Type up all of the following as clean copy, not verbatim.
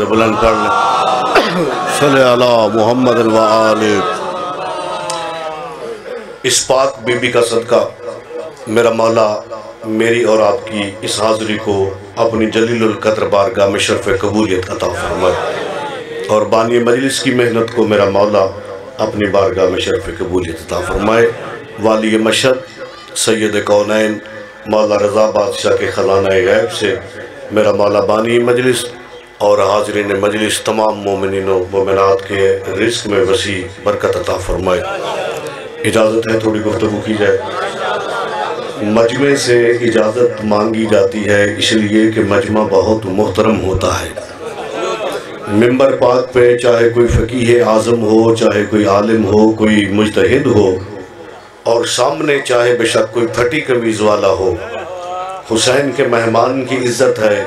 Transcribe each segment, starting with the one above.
بلند کر لیں صلی علی محمد و آلہ۔ اس پاک بی بی کا صدقہ میرا مولا میری اور آپ کی اس حاضری کو اپنی جلیل القدر بارگاہ میں شرف قبولیت عطا فرمائے، اور بانی مجلس کی محنت کو میرا مولا اپنی بارگاہ میں شرف قبولیت عطا فرمائے۔ والی مشہد سید کونین مولا رضا بادشاہ کے خزانہ غیب سے میرا مولا بانی مجلس اور حاضرین مجلس تمام مومنین و مومنات کے رزق میں وسیع برکت عطا فرمائے۔ اجازت ہے تھوڑی گفتگو کی جائے۔ مجمع سے اجازت مانگی جاتی ہے اس لیے کہ مجمع بہت محترم ہوتا ہے۔ ممبر پاک پہ چاہے کوئی فقیہ اعظم ہو، چاہے کوئی عالم ہو، کوئی مجتہد ہو، اور سامنے چاہے بے شک کوئی پھٹی قمیض والا ہو، حسین کے مہمان کی عزت ہے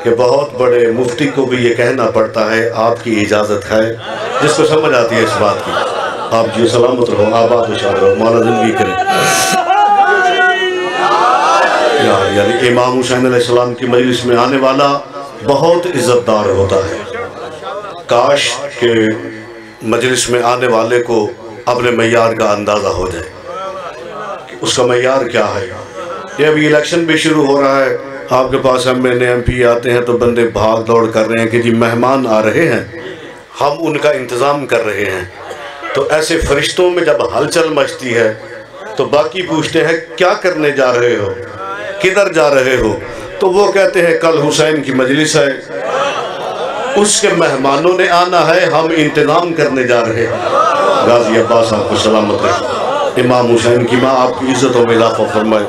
کہ بہت بڑے مفتی کو بھی یہ کہنا پڑتا ہے آپ کی اجازت ہے۔ جس کو سمجھ آتی ہے اس بات کی، آپ جی سلامت رہو، آباد و شاد رہو، مولا زندگی کریں۔ یعنی امام حسین علیہ السلام کی مجلس میں آنے والا بہت عزت دار ہوتا ہے۔ کاش کہ مجلس میں آنے والے کو اپنے معیار کا اندازہ ہو جائے کہ اس کا معیار کیا ہے۔ یہ ابھی الیکشن بھی شروع ہو رہا ہے، آپ کے پاس ایم پی آتے ہیں تو بندے بھاگ دوڑ کر رہے ہیں کہ جی مہمان آ رہے ہیں، ہم ان کا انتظام کر رہے ہیں۔ تو ایسے فرشتوں میں جب ہلچل مچتی ہے تو باقی پوچھتے ہیں کیا کرنے جا رہے ہو، کدھر جا رہے ہو؟ تو وہ کہتے ہیں کل حسین کی مجلس ہے، اس کے مہمانوں نے آنا ہے، ہم انتظام کرنے جا رہے ہیں۔ غازی عباس آپ کو سلامت رہے، امام حسین کی ماں آپ کی عزتوں میں اضافہ فرمائے۔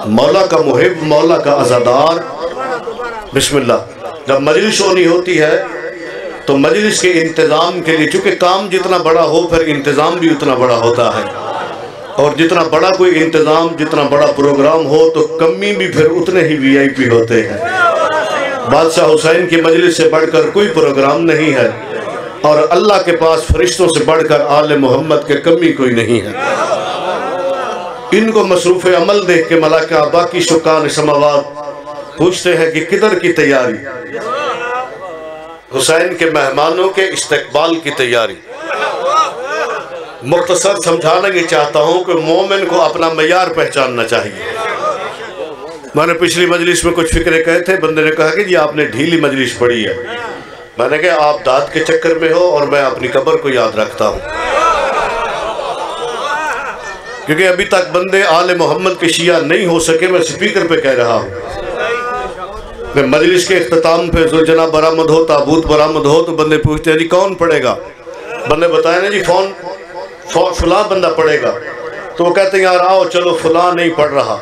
مولا کا محب، مولا کا عزادار، بسم اللہ۔ جب مجلس ہونی ہوتی ہے تو مجلس کے انتظام کے لیے، چونکہ کام جتنا بڑا ہو پھر انتظام بھی اتنا بڑا ہوتا ہے، اور جتنا بڑا کوئی انتظام، جتنا بڑا پروگرام ہو تو کمی بھی پھر اتنے ہی وی آئی پی ہوتے ہیں۔ بادشاہ حسین کی مجلس سے بڑھ کر کوئی پروگرام نہیں ہے، اور اللہ کے پاس فرشتوں سے بڑھ کر آل محمد کے کمی کوئی نہیں ہے۔ ان کو مصروف عمل دیکھ کے ملائکہ باقی سکان سماوات پوچھتے ہیں کہ کدھر کی تیاری؟ حسین کے مہمانوں کے استقبال کی تیاری۔ مختصر سمجھانا یہ چاہتا ہوں کہ مومن کو اپنا معیار پہچاننا چاہیے۔ میں نے پچھلی مجلس میں کچھ فکرے کہے تھے، بندے نے کہا کہ جی آپ نے ڈھیلی مجلس پڑھی ہے۔ میں نے کہا آپ داد کے چکر میں ہو اور میں اپنی قبر کو یاد رکھتا ہوں، کیونکہ ابھی تک بندے آل محمد کے شیعہ نہیں ہو سکے۔ میں سپیکر پہ کہہ رہا ہوں، میں مجلس کے اختتام پہ ذوالجناح برآمد ہو، تابوت برآمد ہو تو بندے پوچھتے ہیں جی کون پڑھے گا؟ بندے بتائیں نا جی فلاں بندہ پڑھے گا، تو وہ کہتے ہیں یار آؤ چلو فلاں نہیں پڑھ رہا۔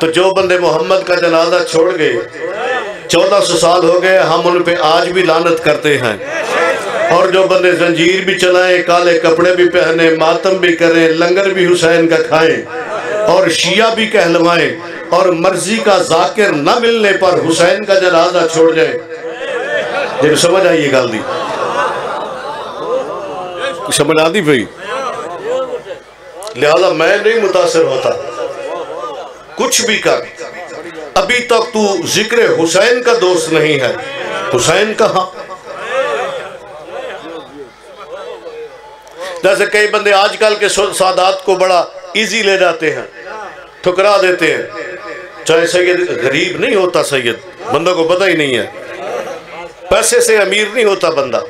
تو جو بندے محمد کا جنازہ چھوڑ گئے، 1400 سال ہو گئے، ہم ان پہ آج بھی لعنت کرتے ہیں۔ اور جو بندے زنجیر بھی چلائیں، کالے کپڑے بھی پہنے، ماتم بھی کریں، لنگر بھی حسین کا کھائیں، اور شیعہ بھی کہلوائیں، اور مرضی کا ذاکر نہ ملنے پر حسین کا جنازہ چھوڑ جائیں، یہ سمجھ آئیے گل دی؟ سمجھ آتی بھئی؟ لہذا میں نہیں متاثر ہوتا، کچھ بھی کر، ابھی تک تو ذکر حسین کا دوست نہیں ہے۔ حسین کہاں؟ جیسے کئی بندے آج کل کے سادات کو بڑا ایزی لے جاتے ہیں، ٹھکرا دیتے ہیں۔ چاہے سید غریب نہیں ہوتا، سید بندہ کو پتہ ہی نہیں ہے، پیسے سے امیر نہیں ہوتا بندہ۔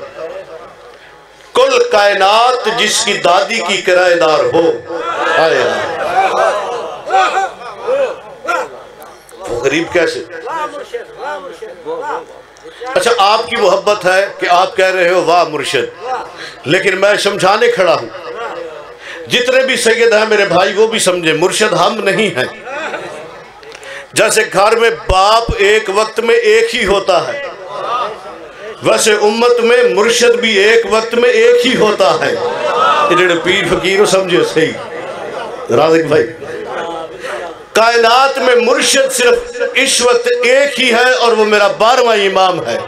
کل کائنات جس کی دادی کی کرایہ دار ہو، آئے وہ غریب کیسے؟ اچھا آپ کی محبت ہے کہ آپ کہہ رہے ہو واہ مرشد، لیکن میں سمجھانے کھڑا ہوں، جتنے بھی سید ہیں میرے بھائی وہ بھی سمجھے مرشد ہم نہیں ہیں۔ جیسے گھر میں باپ ایک وقت میں ایک ہی ہوتا ہے، ویسے امت میں مرشد بھی ایک وقت میں ایک ہی ہوتا ہے۔ یہ جڑے پیر فقیر سمجھے صحیح رازق بھائی، کائنات میں مرشد صرف اس وقت ایک ہی ہے، اور وہ میرا 12واں امام ہے۔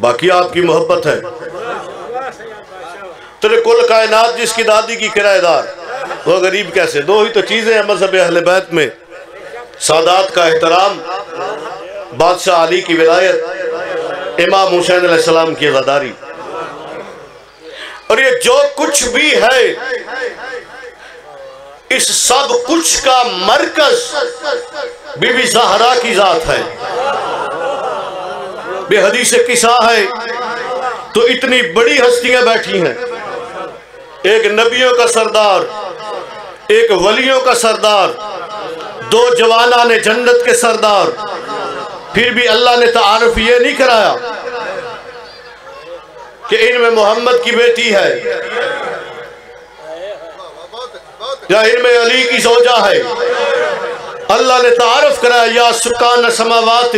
باقی آپ کی محبت ہے تو کل کائنات جس کی دادی کی کرایہ دار، وہ غریب کیسے؟ دو ہی تو چیزیں ہیں مذہب اہل بیت میں، سادات کا احترام بادشاہ علی کی ولایت، امام حسین علیہ السلام کی غداری، اور یہ جو کچھ بھی ہے اس سب کچھ کا مرکز بی بی زہرا کی ذات ہے۔ بے حدیث قصہ ہے تو اتنی بڑی ہستیاں بیٹھی ہیں، ایک نبیوں کا سردار، ایک ولیوں کا سردار، دو جوانان جنت کے سردار، پھر بھی اللہ نے تعارف یہ نہیں کرایا کہ ان میں محمد کی بیٹی ہے یا ان میں علی کی زوجہ ہے۔ اللہ نے تعارف کرایا یا سکان سماوات،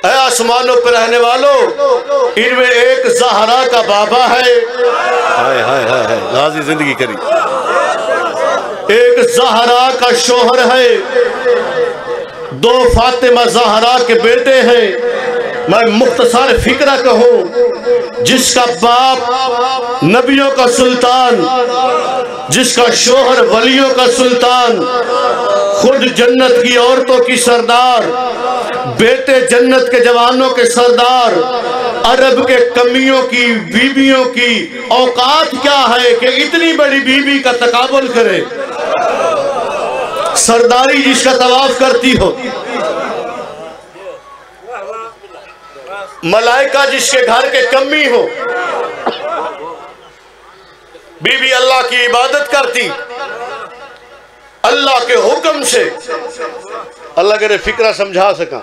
اے آسمانوں پر رہنے والوں، ان میں ایک زہرا کا بابا ہے، ہائے ہائے ہائے غازی زندگی کری، ایک زہرا کا شوہر ہے، دو فاطمہ زہرا کے بیٹے ہیں۔ میں مختصر فکرہ کہوں، جس کا باپ نبیوں کا سلطان، جس کا شوہر ولیوں کا سلطان، خود جنت کی عورتوں کی سردار، بیٹے جنت کے جوانوں کے سردار، عرب کے کمیوں کی بیویوں کی اوقات کیا ہے کہ اتنی بڑی بیوی کا تقابل کرے، سرداری جس کا طواف کرتی ہو، ملائکہ جس کے گھر کے کمی ہو، بی بی اللہ کی عبادت کرتی اللہ کے حکم سے۔ اللہ کرے فکرہ سمجھا سکا،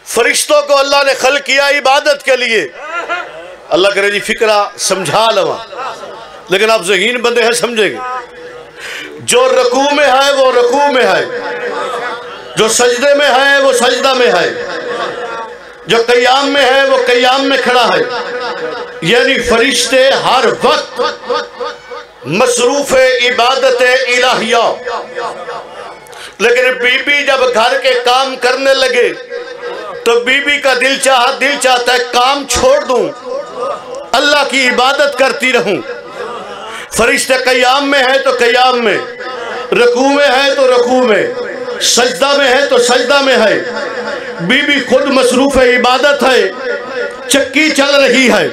فرشتوں کو اللہ نے خلق کیا عبادت کے لیے، اللہ کرے جی فکرہ سمجھا لوا، لیکن آپ ذہین بندے ہیں سمجھیں گے۔ جو رکوع میں ہے وہ رکوع میں ہے، جو سجدے میں ہے وہ سجدہ میں ہے، جو قیام میں ہے وہ قیام میں کھڑا ہے، یعنی فرشتے ہر وقت مصروف عبادت الہیہ۔ لیکن بی بی جب گھر کے کام کرنے لگے تو بی بی کا دل چاہتا ہے کام چھوڑ دوں، اللہ کی عبادت کرتی رہوں۔ فرشتے قیام میں ہے تو قیام میں، رکوع میں ہے تو رکوع میں، سجدہ میں ہے تو سجدہ میں ہے۔ بی بی خود مصروف عبادت ہے، چکی چل رہی ہے۔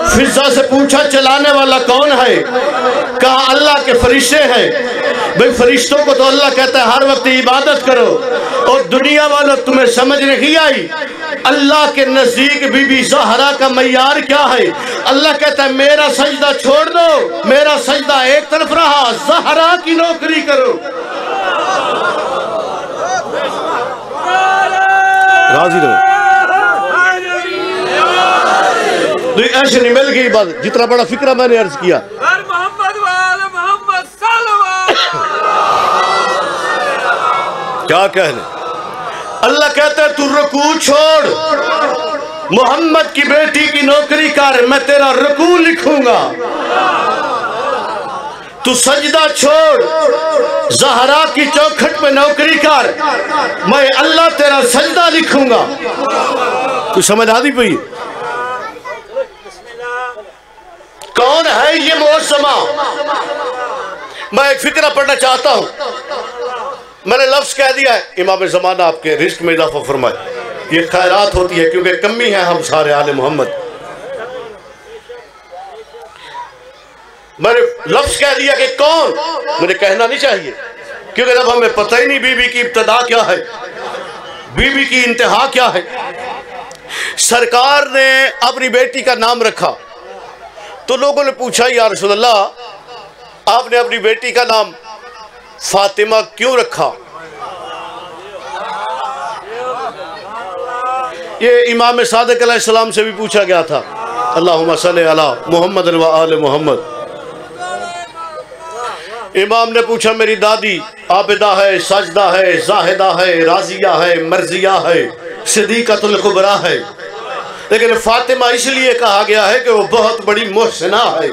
فضا سے پوچھا چلانے والا کون ہے؟ کہا اللہ کے فرشتے ہیں۔ بھئی فرشتوں کو تو اللہ کہتا ہے ہر وقت عبادت کرو، اور دنیا والوں تمہیں سمجھ نہیں آئی اللہ کے نزدیک بی بی زہرا کا معیار کیا ہے؟ اللہ کہتا ہے میرا سجدہ چھوڑ دو، میرا سجدہ ایک طرف رہا، زہرا کی نوکری کرو۔ راضی رہو، ایسے نہیں مل گئی بات، جتنا بڑا فکرہ میں نے عرض کیا۔ کیا کہنے؟ اللہ کہتا ہے تو رکوع چھوڑ، محمد کی بیٹی کی نوکری کر، میں تیرا رکوع لکھوں گا۔ تو سجدہ چھوڑ، زہرا کی چوکھٹ پہ نوکری کر، میں اللہ تیرا سجدہ لکھوں گا۔ تو سمجھ آدھی پئی؟ کون ہے یہ معظمہ؟ میں ایک فکرہ پڑھنا چاہتا ہوں، میں نے لفظ کہہ دیا ہے، امام زمانہ آپ کے رزق میں اضافہ فرمائے، یہ خیرات ہوتی ہے کیونکہ کمی ہے ہم سارے آل محمد۔ میں نے لفظ کہہ دیا کہ کون، مجھے کہنا نہیں چاہیے کیونکہ جب ہمیں پتہ ہی نہیں بی بی کی ابتدا کیا ہے، بی بی کی انتہا کیا ہے۔ سرکار نے اپنی بیٹی کا نام رکھا تو لوگوں نے پوچھا یا رسول اللہ آپ نے اپنی بیٹی کا نام فاطمہ کیوں رکھا؟ یہ امام صادق علیہ السلام سے بھی پوچھا گیا تھا، اللہم صلی علی محمد و آل محمد۔ امام نے پوچھا میری دادی عابدہ ہے، ساجدہ ہے، زاہدہ ہے، راضیہ ہے، مرضیہ ہے، صدیقۃ الکبریٰ ہے، لیکن فاطمہ اس لیے کہا گیا ہے کہ وہ بہت بڑی محسنہ ہے۔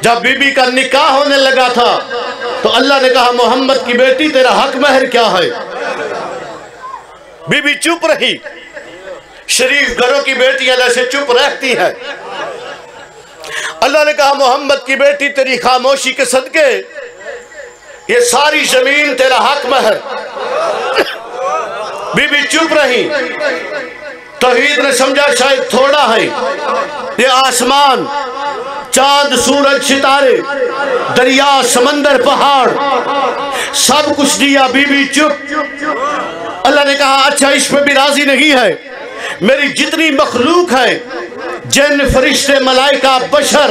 جب بی بی کا نکاح ہونے لگا تھا تو اللہ نے کہا محمد کی بیٹی تیرا حق مہر کیا ہے؟ بی بی چپ رہی، شریف گھروں کی بیٹیاں جیسے چپ رہتی ہیں۔ اللہ نے کہا محمد کی بیٹی تیری خاموشی کے صدقے یہ ساری زمین تیرا حق مہر. بی بی چپ رہی. توحید نے سمجھا شاید تھوڑا ہے. یہ آسمان، چاند، سورج، ستارے، دریا، سمندر، پہاڑ، سب کچھ دیا. بی بی چپ. اللہ نے کہا اچھا اس پہ بھی راضی نہیں ہے. میری جتنی مخلوق ہے، جن، فرشتے، ملائکہ، بشر،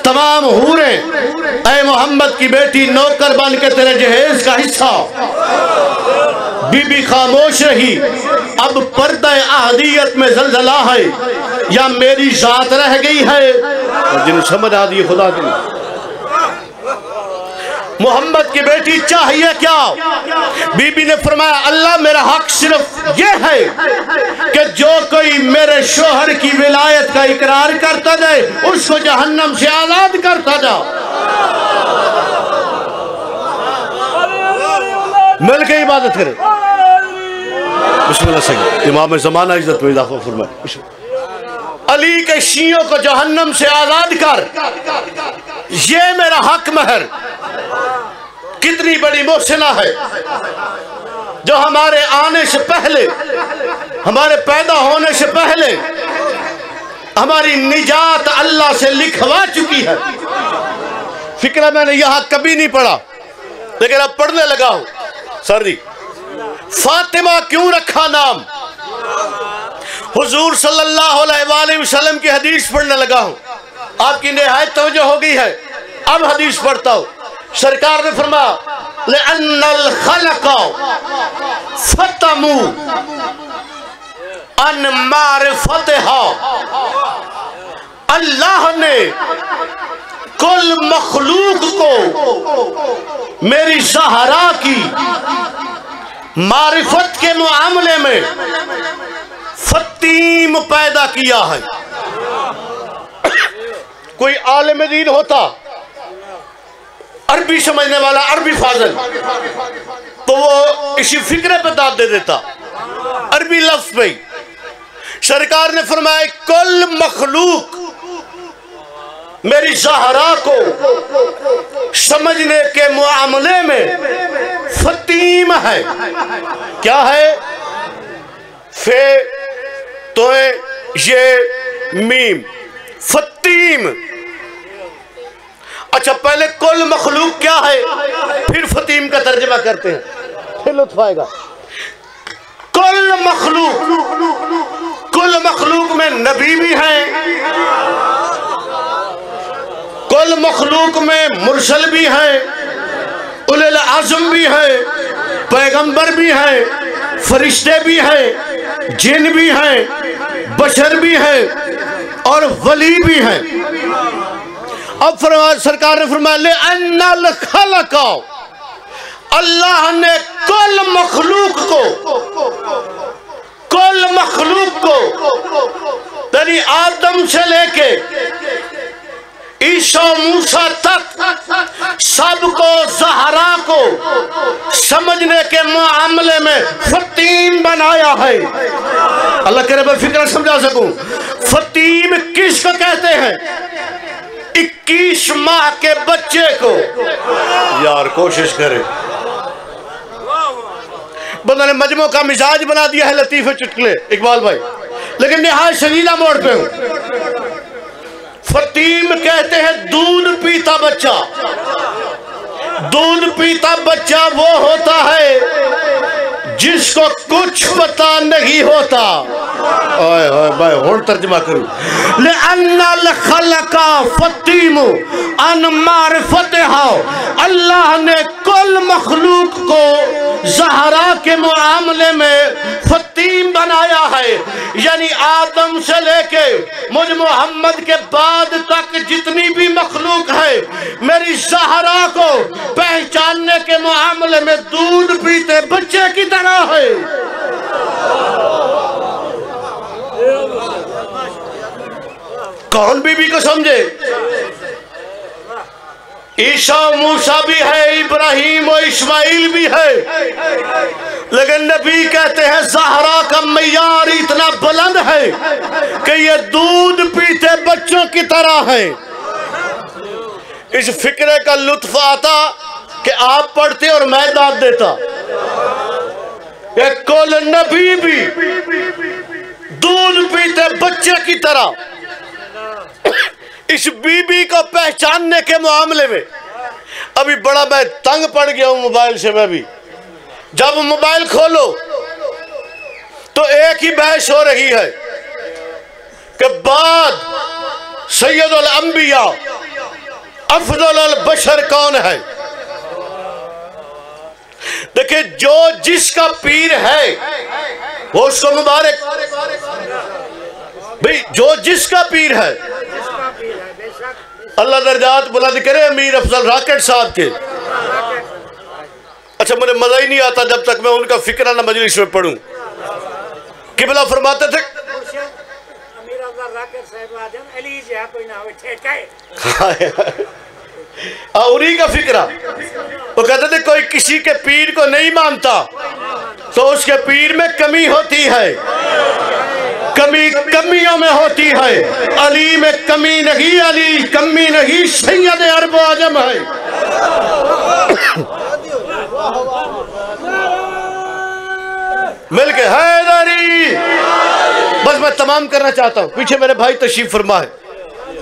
تمام حوریں، اے محمد کی بیٹی نوکر بن کے تیرے جہیز کا حصہ. بی بی خاموش رہی. اب پردہ احدیت میں زلزلہ ہے یا میری ذات رہ گئی ہے؟ جن سمجھ آ دی خدا کی. محمد کی بیٹی چاہیے کیا؟ بی بی نے فرمایا اللہ میرا حق صرف یہ ہے کہ جو کوئی میرے شوہر کی ولایت کا اقرار کرتا جائے اس کو جہنم سے آزاد کرتا جا. مل کے عبادت کرے. بسم اللہ سید امام زمانہ عزت میں اضافہ فرمائے. علی کے شیعوں کو جہنم سے آزاد کر، یہ میرا حق مہر. کتنی بڑی محسنہ ہے جو ہمارے آنے سے پہلے، ہمارے پیدا ہونے سے پہلے ہماری نجات اللہ سے لکھوا چکی ہے. فکرہ میں نے یہاں کبھی نہیں پڑھا لیکن اب پڑھنے لگا ہوں. سر جی فاطمہ کیوں رکھا نام؟ حضور صلی اللہ علیہ وآلہ وسلم کی حدیث پڑھنے لگا ہوں. آپ کی نہایت توجہ ہو گئی ہے. اب حدیث پڑھتا ہوں. سرکار نے فرمایا لِأَنَّ الْخَلَقَ فَتَمُوا عَنْ مَعْرِفَتِهَا. اللہ نے کل مخلوق کو میری زہرا کی معرفت کے معاملے میں فتیم پیدا کیا ہے. کوئی عالم دین ہوتا، عربی سمجھنے والا، عربی فاضل، تو وہ اسی فکرے پہ داد دے دیتا عربی لفظ پہ. سرکار نے فرمایا کل مخلوق میری زہرا کو سمجھنے کے معاملے میں فتیم ہے. کیا ہے؟ فے توئے یہ میم، فتیم. اچھا پہلے کل مخلوق کیا ہے پھر فتیم کا ترجمہ کرتے ہیں، پھر لطف آئے گا. کل مخلوق میں نبی بھی ہیں، کل مخلوق میں مرسل بھی ہیں، اولو العزم بھی ہیں، پیغمبر بھی ہیں، فرشتے بھی ہیں، جن بھی ہیں، بشر بھی ہیں اور ولی بھی ہیں. اب سرکار نے فرمایا لِأَنَّ الْخَلَقَ، اللہ نے کل مخلوق کو یعنی آدم سے لے کے عیسیٰ موسیٰ تک سب کو زہرا کو سمجھنے کے معاملے میں فتیم بنایا ہے. اللہ کرے میں فکر سمجھا سکوں. فتیم کس کو کہتے ہیں؟ 21 ماہ کے بچے کو. یار کوشش کرے. بندہ نے مجموع کا مزاج بنا دیا ہے لطیفے چٹکلے اقبال بھائی، لیکن نہایت شدیدہ موڑ پہ ہوں. فتیم کہتے ہیں دودھ پیتا بچہ. دودھ پیتا بچہ وہ ہوتا ہے جس کو کچھ پتا نہیں ہوتا. اوئے اوئے بھائی ہون ترجمہ کروں. لِأَنَّ الْخَلَقَ فَتِيمُ عَنْ مَعْرِفَتِهَا، اللہ نے کل مخلوق کو زہرا کے معاملے میں فتیم بنایا ہے. یعنی آدم سے لے کے مجھ محمد کے بعد تک جتنی بھی مخلوق ہے میری زہرا کو پہچاننے کے معاملے میں دودھ پیتے بچے کی طرح ہے. کون بی بی کو سمجھے؟ عیسیٰ موسیٰ بھی ہے، ابراہیم و اسماعیل بھی ہے، لیکن نبی کہتے ہیں زہرا کا معیار اتنا بلند ہے کہ یہ دودھ پیتے بچوں کی طرح ہے. اس فکرے کا لطف آتا کہ آپ پڑھتے اور میں داد دیتا کہ کل نبی بھی دودھ پیتے بچے کی طرح۔ اس بی بی کو پہچاننے کے معاملے میں ابھی بڑا میں تنگ پڑ گیا ہوں موبائل سے۔ میں بھی جب موبائل کھولو تو ایک ہی بحث ہو رہی ہے کہ بعد سید الانبیاء افضل البشر کون ہے۔ دیکھیں جو جس کا پیر ہے وہ اس کو مبارک، بھئی جو جس کا پیر ہے۔ اللہ درجات بلند کرے امیر افضل راکٹ صاحب کے۔ اچھا مجھے مزہ ہی نہیں آتا جب تک میں ان کا فکرہ نہ مجلس میں پڑھوں۔ قبلہ فرماتے تھے امیر افضل راکٹ صاحب آجم علی جہاں کوئی نہ ہوئے ٹھیکائے، انہی کا فکرہ۔ وہ کہتے تھے کوئی کسی کے پیر کو نہیں مانتا تو اس کے پیر میں کمی ہوتی ہے، کمی کمیوں میں ہوتی ہے۔ علی میں کمی نہیں، علی کمی نہیں، سید عرب و عجم ہے۔ مل کے حیدری۔ بس میں تمام کرنا چاہتا ہوں، پیچھے میرے بھائی تشریف فرما ہے۔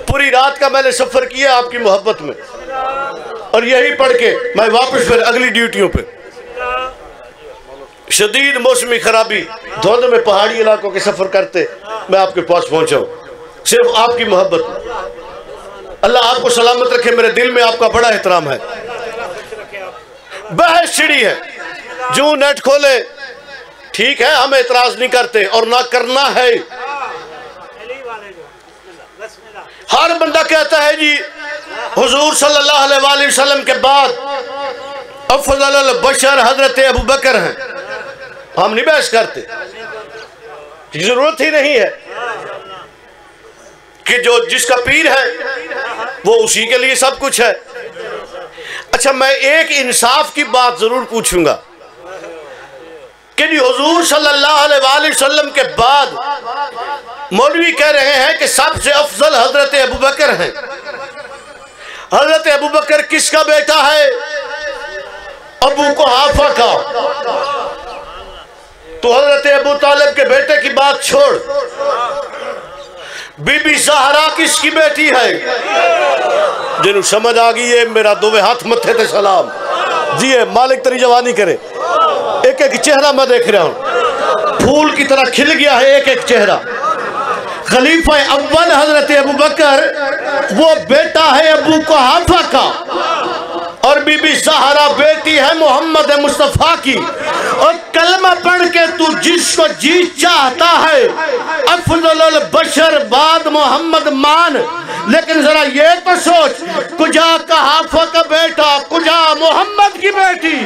پوری رات کا میں نے سفر کیا آپ کی محبت میں، اور یہی پڑھ کے میں واپس پھر اگلی ڈیوٹیوں پہ۔ شدید موسمی خرابی، دھوند میں پہاڑی علاقوں کے سفر کرتے میں آپ کے پاس پہنچا ہوں، صرف آپ کی محبت میں۔ اللہ آپ کو سلامت رکھے، میرے دل میں آپ کا بڑا احترام ہے۔ بحث چھڑی ہے، جو نیٹ کھولے ٹھیک ہے، ہم اعتراض نہیں کرتے اور نہ کرنا ہے۔ ہر بندہ کہتا ہے جی حضور صلی اللہ علیہ وآلہ وسلم کے بعد افضل البشر حضرت ابو بکر ہیں۔ ہم نہیں بحث کرتے، ضرورت ہی نہیں ہے کہ جو جس کا پیر ہے وہ اسی کے لیے سب کچھ ہے۔ اچھا میں ایک انصاف کی بات ضرور پوچھوں گا کہ جی حضور صلی اللہ علیہ وآلہ وسلم کے بعد مولوی کہہ رہے ہیں کہ سب سے افضل حضرت ابو بکر ہیں۔ حضرت ابو بکر کس کا بیٹا ہے؟ ابو قحافہ کا۔ تو حضرت ابو طالب کے بیٹے کی بات چھوڑ، بی بی زہرا کس کی بیٹی ہے؟ جنہوں سمجھ آگئی ہے میرا دوے ہاتھ متھے تے سلام جیے، مالک تری جوانی کرے۔ ایک ایک چہرہ میں دیکھ رہا ہوں، پھول کی طرح کھل گیا ہے ایک ایک چہرہ۔ خلیفہ اول حضرت ابو بکر وہ بیٹا ہے ابو قحافہ کا، اور بی بی زہرا بیٹی ہے محمد مصطفیٰ کی۔ اور کلمہ پڑھ کے تو جس کو جی چاہتا ہے افضل البشر بعد محمد مان، لیکن ذرا یہ تو سوچ کجا قحافہ کا بیٹا، کجا محمد کی بیٹی۔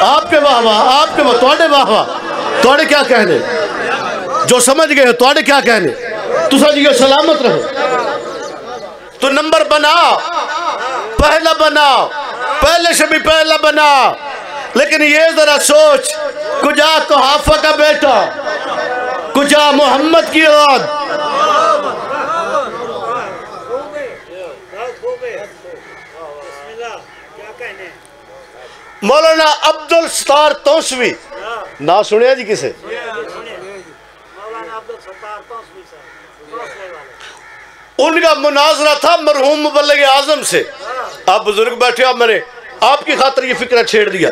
آپ کے واہ واہ، آپ کے واہ، توڑے واہ واہ، توڑے کیا کہنے، جو سمجھ گئے توڑے کیا کہنے، تو سجیو سلامت رہو۔ تو نمبر بنا، پہلا بنا، پہلے سے بھی پہلا بنا، لیکن یہ ذرا سوچ کجا قحافہ کا بیٹا، کجا محمد کی اولاد۔ مولانا عبدالستار توسوی، نا سنیا جی کسے؟ ان کا مناظرہ تھا مرحوم مبلغ اعظم سے۔ آپ بزرگ بیٹھے، آپ میں نے آپ کی خاطر یہ فکرہ چھیڑ دیا۔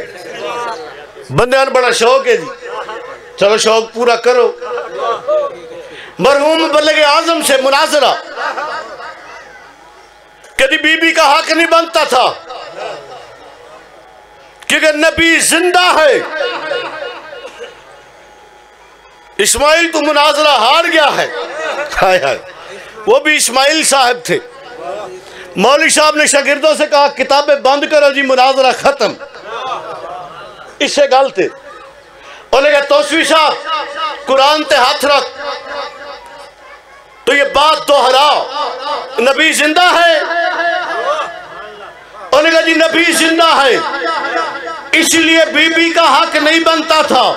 بندے ان بڑا شوق ہے جی، چلو شوق پورا کرو۔ مرحوم مبلغ اعظم سے مناظرہ، کدی بی بی کا حق نہیں بنتا تھا کیونکہ نبی زندہ ہے۔ اسماعیل تو مناظرہ ہار گیا ہے، وہ بھی اسماعیل صاحب تھے۔ مولوی صاحب نے شاگردوں سے کہا کتابیں بند کرو جی، مناظرہ ختم۔ اس سے غلط ہے۔ انہوں نے کہا توسوی صاحب قرآن تے ہاتھ رکھ، تو یہ بات دوہرا، نبی زندہ ہے؟ انہوں نے کہا جی نبی زندہ ہے، اس لیے بی بی کا حق نہیں بنتا تھا۔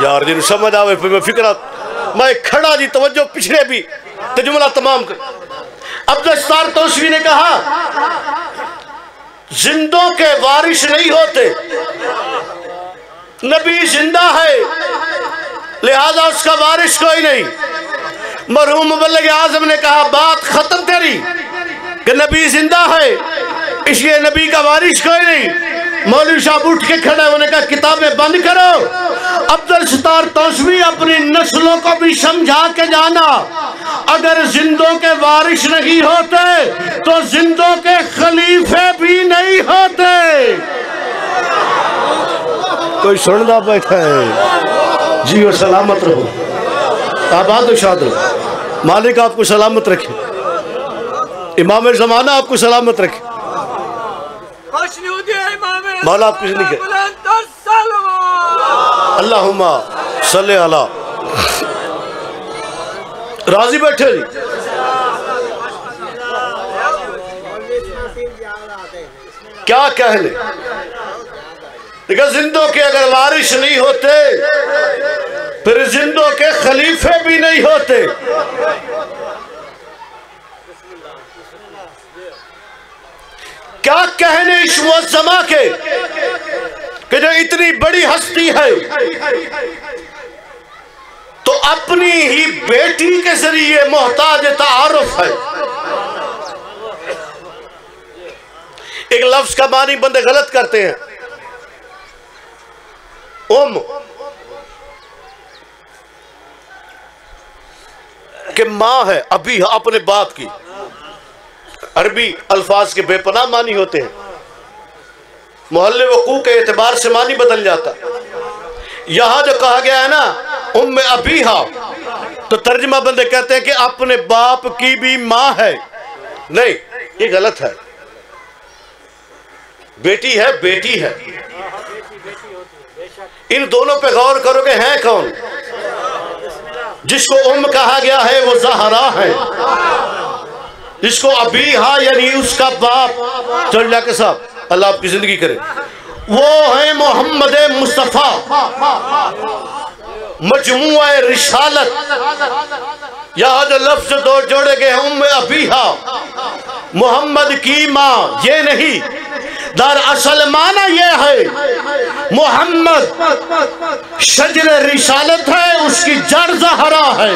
یار جن سمجھ آوے پھر میں فکرہ میں کھڑا جی، توجہ پچھڑے بھی تو جملہ تمام کر۔ عبدالستار توسوی نے کہا زندوں کے وارث نہیں ہوتے، نبی زندہ ہے لہذا اس کا وارث کوئی نہیں۔ مرحوم مبلغ اعظم نے کہا بات ختم کری کہ نبی زندہ ہے اس لیے نبی کا وارث کوئی نہیں۔ مولوی صاحب اٹھ کے کھڑے انہوں نے کہا کتابیں بند کرو۔ عبدالستار توسوی اپنی نسلوں کو بھی سمجھا کے جانا، اگر زندوں کے وارث نہیں ہوتے تو زندوں کے خلیفے بھی نہیں ہوتے۔ کوئی سننا بیٹھا ہے جی، وہ سلامت رہو، آباد و شاد رہو، مالک آپ کو سلامت رکھے، امام زمانہ آپ کو سلامت رکھے، مولا آپ کی زندگی اللہم صلی اللہ۔ راضی بیٹھے جی؟ کیا کہنے، لیکن زندوں کے اگر وارث نہیں ہوتے پھر زندوں کے خلیفے بھی نہیں ہوتے۔ کیا کہنے اس معظمہ کے کہ جو اتنی بڑی ہستی ہے تو اپنی ہی بیٹی کے ذریعے محتاج تعارف ہے۔ ایک لفظ کا معنی بندے غلط کرتے ہیں، کہ ماں ہے، ابھی اپنے باپ کی، عربی الفاظ کے بے پناہ معنی ہوتے ہیں، محل وقوع کے اعتبار سے معنی بدل جاتا۔ یہاں جو کہا گیا ہے نا ام ابیہا، تو ترجمہ بندے کہتے ہیں کہ اپنے باپ کی بھی ماں ہے، نہیں یہ غلط ہے، بیٹی ہے بیٹی ہے۔ ان دونوں پہ غور کرو کہ ہیں کون؟ جس کو ام کہا گیا ہے وہ زہرا ہے، جس کو ابیہا یعنی اس کا باپ، چل جا کے صاحب اللہ آپ کی زندگی کرے، وہ ہیں محمد مصطفیٰ مجموعہ رسالت۔ یہاں جو لفظ دو جوڑے گئے ہیں ام ابیہا، محمد کی ماں، یہ نہیں، در اصل معنی یہ ہے محمد شجر رسالت ہے، اس کی جڑ زہرا ہے۔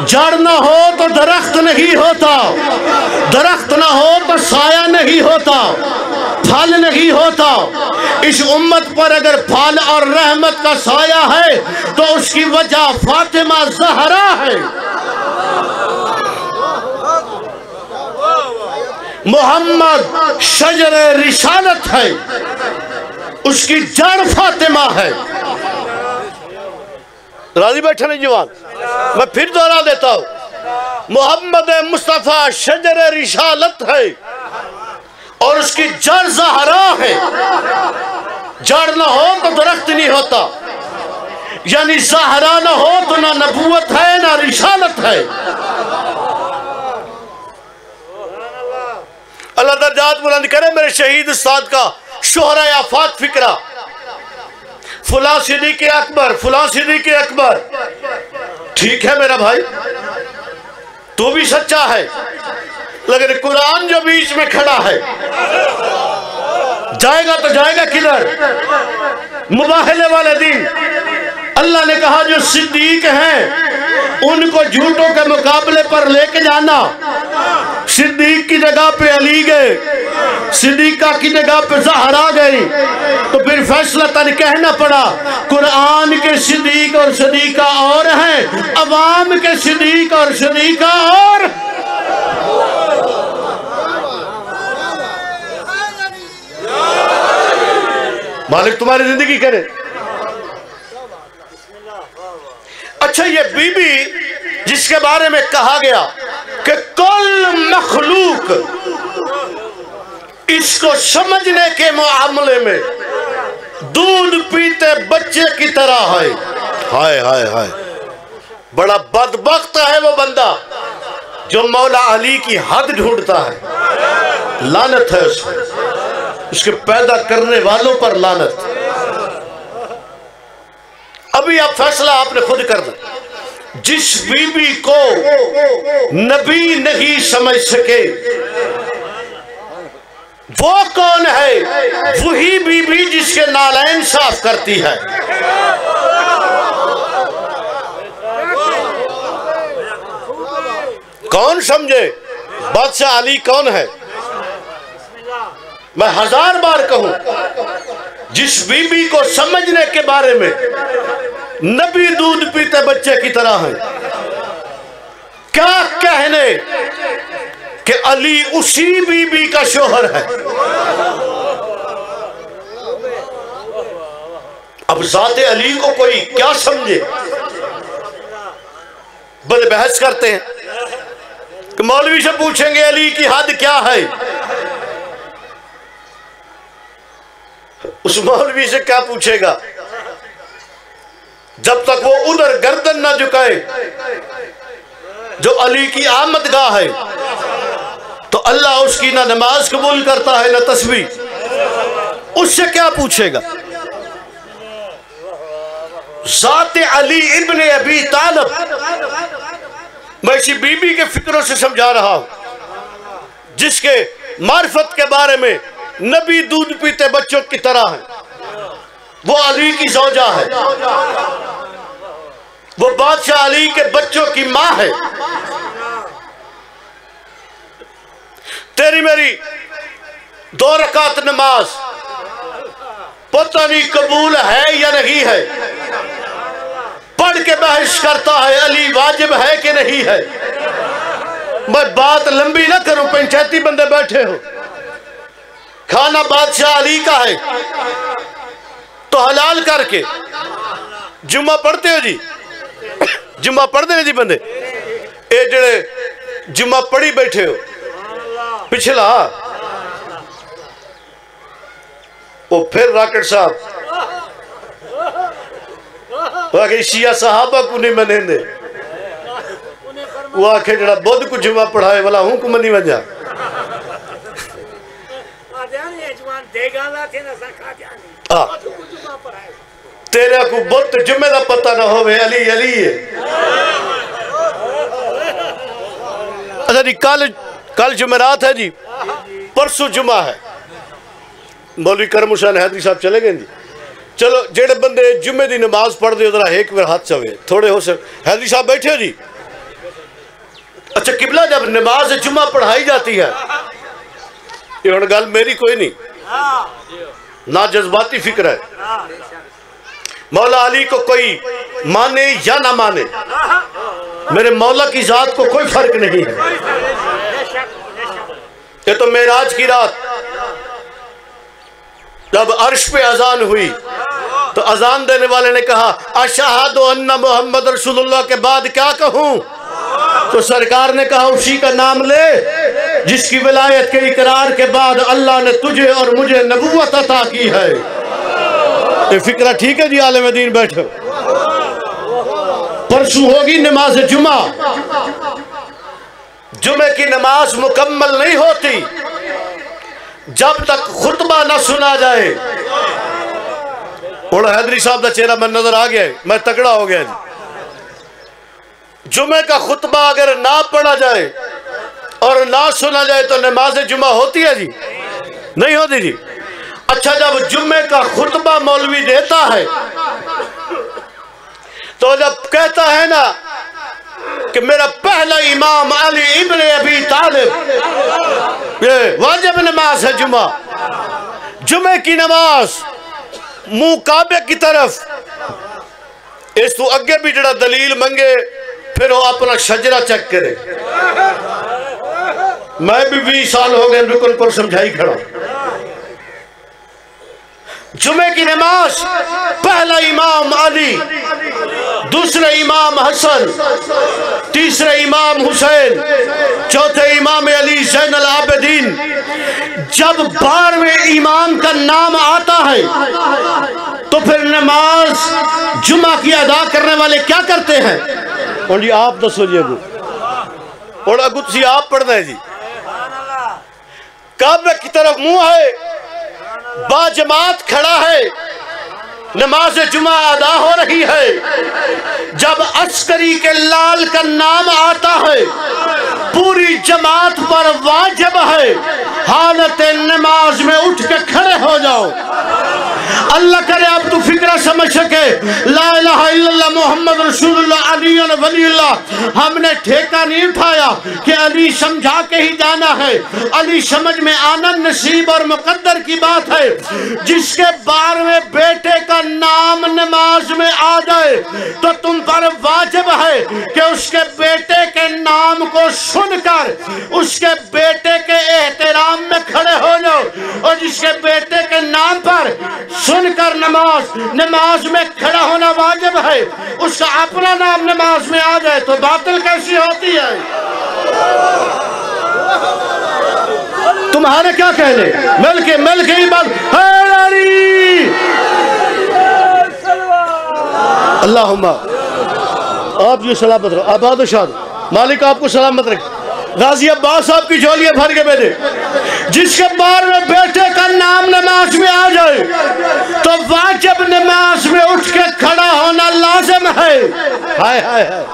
جڑ نہ ہو تو درخت نہیں ہوتا، درخت نہ ہو تو سایہ نہیں ہوتا، پھل نہیں ہوتا۔ اس امت پر اگر پھل اور رحمت کا سایہ ہے تو اس کی وجہ فاطمہ زہرا ہے۔ محمد شجر رسالت ہے، اس کی جڑ فاطمہ ہے۔ راضی بیٹھے نہیں جوان؟ میں پھر دوہرا دیتا ہوں، محمد مصطفیٰ شجر رسالت ہے اور اس کی جڑ زہرا ہے۔ جڑ نہ ہو تو درخت نہیں ہوتا، یعنی زہرا نہ ہو تو نہ نبوت ہے نہ رسالت ہے۔ اللہ درجات بلند کرے میرے شہید استاد کا شہرہ آفات فکرہ، فلاں صدیق اکبر، فلاں صدیق اکبر، ٹھیک ہے میرا بھائی تو بھی سچا ہے، لیکن قرآن جو بیچ میں کھڑا ہے جائے گا تو جائے گا کدھر؟ مباہلے والے دن اللہ نے کہا جو صدیق ہیں ان کو جھوٹوں کے مقابلے پر لے کے جانا۔ صدیق کی جگہ پہ علی گئے، صدیقہ کی جگہ پہ زہرا گئی، تو پھر فیصلہ تن کہنا پڑا قرآن کے صدیق اور صدیقہ اور ہیں، عوام کے صدیق اور صدیقہ اور۔ مالک تمہاری زندگی کرے۔ اچھا یہ بی بی جس کے بارے میں کہا گیا کہ کل مخلوق اس کو سمجھنے کے معاملے میں دودھ پیتے بچے کی طرح ہے۔ ہائے ہائے ہائے، بڑا بدبخت ہے وہ بندہ جو مولا علی کی حد ڈھونڈتا ہے۔ لعنت ہے اس پر، اس کے پیدا کرنے والوں پر لعنت۔ ابھی اب فیصلہ آپ نے خود کرنا، جس بی بی کو نبی نہیں سمجھ سکے وہ کون ہے؟ وہی بی بی جس کے نالین صاف کرتی ہے۔ کون سمجھے بادشاہ علی کون ہے؟ میں 1000 بار کہوں، جس بی بی کو سمجھنے کے بارے میں نبی دودھ پیتے بچے کی طرح ہیں، کیا کہنے کہ علی اسی بی بی کا شوہر ہے۔ اب ذات علی کو کوئی کیا سمجھے؟ بڑے بحث کرتے ہیں کہ مولوی سے پوچھیں گے علی کی حد کیا ہے، اس مولوی سے کیا پوچھے گا جب تک وہ ادھر گردن نہ جھکائے جو علی کی آمد گاہ ہے، تو اللہ اس کی نہ نماز قبول کرتا ہے نہ تسبیح۔ اس سے کیا پوچھے گا؟ ذات علی ابن ابی طالب، میں اسی بی بی کے فکروں سے سمجھا رہا ہوں جس کے معرفت کے بارے میں نبی دودھ پیتے بچوں کی طرح ہے۔ وہ علی کی زوجہ ہے، وہ بادشاہ علی کے بچوں کی ماں ہے۔ تیری میری 2 رکعت نماز پتہ نہیں قبول ہے یا نہیں ہے، پڑھ کے بحث کرتا ہے علی واجب ہے کہ نہیں ہے۔ میں بات لمبی نہ کروں، پنچایتی بندے بیٹھے ہو، کھانا بادشاہ علی کا ہے تو حلال کر کے جمعہ پڑھتے ہو جی، جمعہ پڑھتے ہیں جی بندے، اے جڑے جمعہ پڑھی بیٹھے ہو پچھلا، وہ پھر راکٹ صاحب وہ آکھے شیعہ صحابہ کو نہیں منیں دے، وہ آکھے جڑا بدھ کو جمعہ پڑھائے والا ہوں کو منی وجہ۔ تیرے کو بدھ جمعہ دا پتہ نہ ہوئے، علی علی ہے۔ اچھا جی، کل جمعرات ہے جی، پرسو جمعہ ہے، مولوی کرم حسین حیدری صاحب چلے گئے جی۔ چلو جڑے بندے جمعہ دی نماز پڑھ دے ادھر ایک بار ہاتھ چوے تھوڑے ہو سکتے، حیدری صاحب بیٹھے ہو جی۔ اچھا قبلہ، جب نماز جمعہ پڑھائی جاتی ہے، یہ ہن گل میری کوئی نہیں، نہ جذباتی فکر ہے، مولا علی کو کوئی مانے یا نہ مانے، میرے مولا کی ذات کو کوئی فرق نہیں ہے۔ یہ تو معراج کی رات جب عرش پہ اذان ہوئی تو اذان دینے والے نے کہا اشہد ان محمد رسول اللہ کے بعد کیا کہوں؟ تو سرکار نے کہا اسی کا نام لے جس کی ولایت کے اقرار کے بعد اللہ نے تجھے اور مجھے نبوت عطا کی ہے۔ یہ فکرہ ٹھیک ہے جی؟ عالم دین بیٹھو، پرسوں ہوگی نماز جمعہ، جمعہ کی نماز مکمل نہیں ہوتی جب تک خطبہ نہ سنا جائے۔ اور حیدری صاحب دا چہرہ میں نظر آ گیا ہے، میں تکڑا ہو گیا جی۔ جمعہ کا خطبہ اگر نہ پڑھا جائے اور نہ سنا جائے تو نماز جمعہ ہوتی ہے جی؟ نہیں ہوتی جی۔ اچھا، جب جمعہ کا خطبہ مولوی دیتا ہے تو جب کہتا ہے نا کہ میرا پہلا امام علی ابن ابی طالب، یہ واجب نماز ہے جمعہ، جمعہ کی نماز منہ کعبے کی طرف، اس تو اگے بھی جڑا دلیل منگے پھر وہ اپنا شجرہ چیک کرے۔ میں بھی 20 سال ہو گئے رکن پر سمجھائی کھڑا۔ جمعہ کی نماز پہلا امام علی، دوسرے امام حسن، تیسرے امام حسین، چوتھے امام علی زین العابدین۔ جب 12ویں امام کا نام آتا ہے تو پھر نماز جمعہ کی ادا کرنے والے کیا کرتے ہیں؟ اور جی آپ دسو جی، اور اگو تسی آپ پڑھنا ہے جی۔ کعبہ کی طرف منہ ہے، با جماعت کھڑا ہے، نماز جمعہ ادا ہو رہی ہے، جب عسکری کے لال کا نام آتا ہے پوری جماعت پر واجب ہے حالت نماز میں اٹھ کے کھڑے ہو جاؤ۔ اللہ کرے اب تو فکرہ سمجھ سکے، لا الہ الا اللہ محمد رسول اللہ علی ولی اللہ۔ ہم نے ٹھیکہ نہیں اٹھایا کہ علی سمجھا کے ہی جانا ہے، علی سمجھ میں آنا نصیب اور مقدر کی بات ہے۔ جس کے 12ویں بیٹے کا نام نماز میں آ جائے تو تم پر واجب ہے کہ اس کے بیٹے کے نام کو سن کر اس کے بیٹے کے احترام میں کھڑے ہو جاؤ، اور جس کے بیٹے کے نام پر سن کر نماز میں کھڑا ہونا واجب ہے، اس کا اپنا نام نماز میں آ جائے تو باطل کیسی ہوتی ہے؟ تمہارے کیا کہنے؟ مل کے ہی بات علی اللہم آپ یہ سلامت رہو، آباد و شاد، مالک آپ کو سلامت رکھے۔ غازی عباس صاحب کی جھولیاں بھر کے بیٹھے، جس کے 12ویں بیٹے کا نام نماز میں آ جائے تو واجب نماز میں اٹھ کے کھڑا ہونا لازم ہے۔ ہائے ہائے ہائے،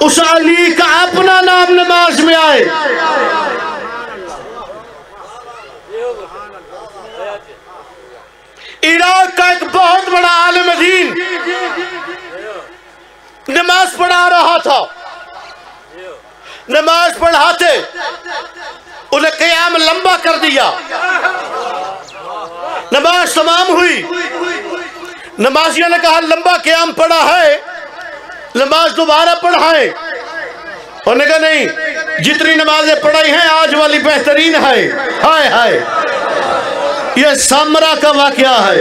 اس علی کا اپنا نام نماز میں آئے۔ عراق کا ایک بہت بڑا عالم دین نماز پڑھا رہا تھا، نماز پڑھاتے انہیں قیام لمبا کر دیا، نماز تمام ہوئی، نمازیوں نے کہا لمبا قیام پڑھا ہے، نماز دوبارہ پڑھائیں۔ انہوں نے کہا نہیں، جتنی نمازیں پڑھائی ہیں آج والی بہترین ہے۔ ہائے ہائے، یہ سامرا کا واقعہ ہے،